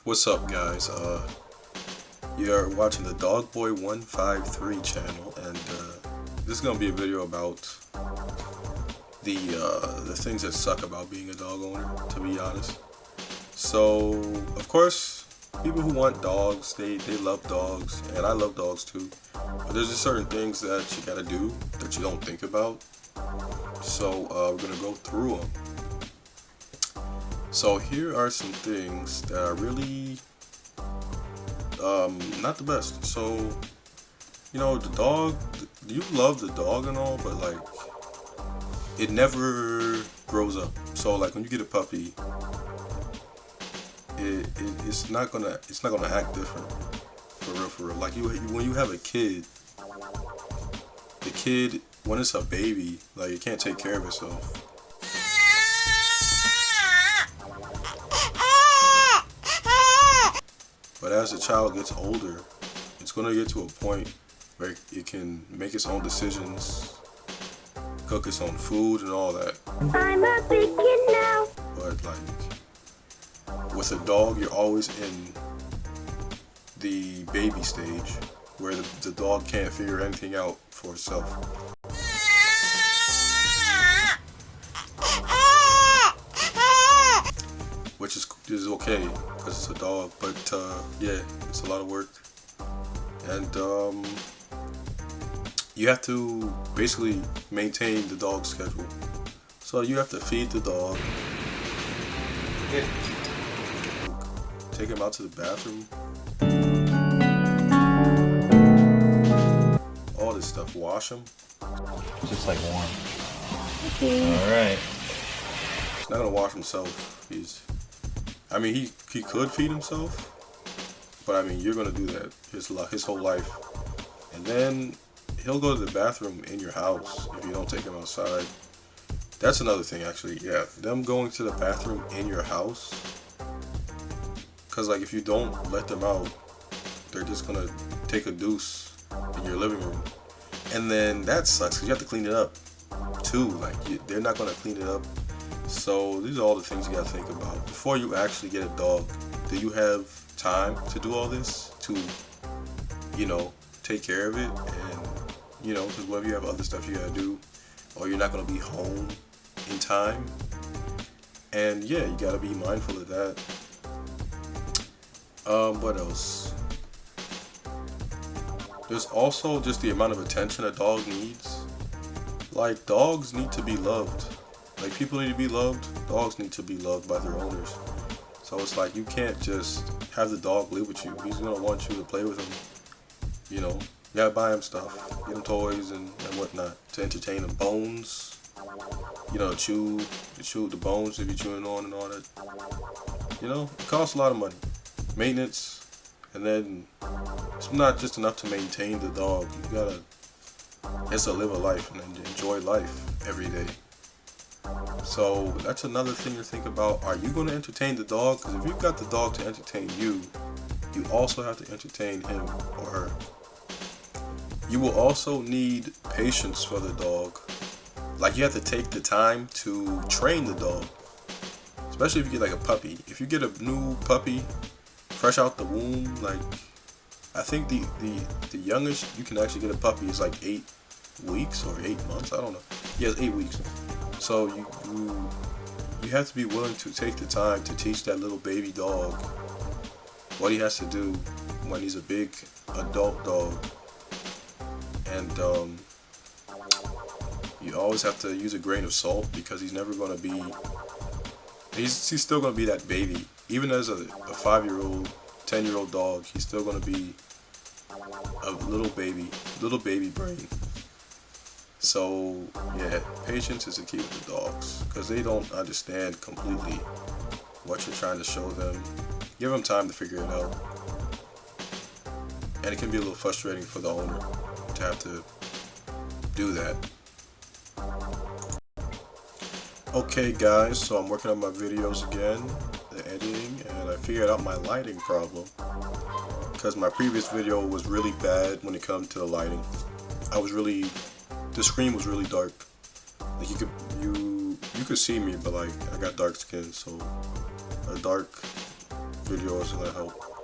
What's up, guys? You're watching the Dogboy153 channel, and this is gonna be a video about the things that suck about being a dog owner. To be honest, so of course, people who want dogs, they love dogs, and I love dogs too. But there's just certain things that you gotta do that you don't think about. So we're gonna go through them. So here are some things that are really not the best. So, you know, the dog, you love the dog and all, but like it never grows up. So like when you get a puppy, it's not gonna act different, for real. Like when you have a kid, the kid, when it's a baby, like it can't take care of itself. But as the child gets older, it's gonna get to a point where it can make its own decisions, cook its own food and all that. I'm a big kid now. But like with a dog, you're always in the baby stage where the dog can't figure anything out for itself. Which is okay because it's a dog, but yeah, it's a lot of work, and you have to basically maintain the dog's schedule. So you have to feed the dog, take him out to the bathroom, all this stuff, wash him. Just like warm. Okay. Alright. He's not gonna wash himself. I mean, he could feed himself, but I mean, you're gonna do that his whole life, and then he'll go to the bathroom in your house if you don't take him outside. That's another thing, actually. Yeah, them going to the bathroom in your house, because like if you don't let them out, they're just gonna take a deuce in your living room, and then that sucks because you have to clean it up too. Like they're not gonna clean it up. So these are all the things you gotta think about before you actually get a dog. Do you have time to do all this, to, you know, take care of it? And, you know, because whether you have other stuff you gotta do, or you're not gonna be home in time. And yeah, you gotta be mindful of that. What else? There's also just the amount of attention a dog needs. Like, dogs need to be loved. Like, people need to be loved, dogs need to be loved by their owners. So it's like, you can't just have the dog live with you. He's gonna want you to play with him. You know, you gotta buy him stuff, get him toys and whatnot to entertain him. Bones, you know, chew the bones if you're chewing on and all that. You know, it costs a lot of money. Maintenance, and then it's not just enough to maintain the dog. You gotta, it's to live a life and enjoy life every day. So that's another thing to think about. Are you going to entertain the dog? Because if you've got the dog to entertain you, you also have to entertain him or her. You will also need patience for the dog. Like, you have to take the time to train the dog. Especially if you get like a puppy. If you get a new puppy fresh out the womb, like, I think the youngest you can actually get a puppy is like 8 weeks or 8 months. I don't know. Yeah, it's 8 weeks. So you have to be willing to take the time to teach that little baby dog what he has to do when he's a big adult dog. And you always have to use a grain of salt, because he's never going to be, he's still going to be that baby. Even as a 5-year-old, 10-year-old dog, he's still going to be a little baby brain. So yeah, patience is the key with the dogs, because they don't understand completely what you're trying to show them. Give them time to figure it out, and it can be a little frustrating for the owner to have to do that. Okay guys, so I'm working on my videos again, the editing, and I figured out my lighting problem, because my previous video was really bad when it comes to the lighting. The screen was really dark. Like you could see me, but like I got dark skin, so a dark video is gonna help.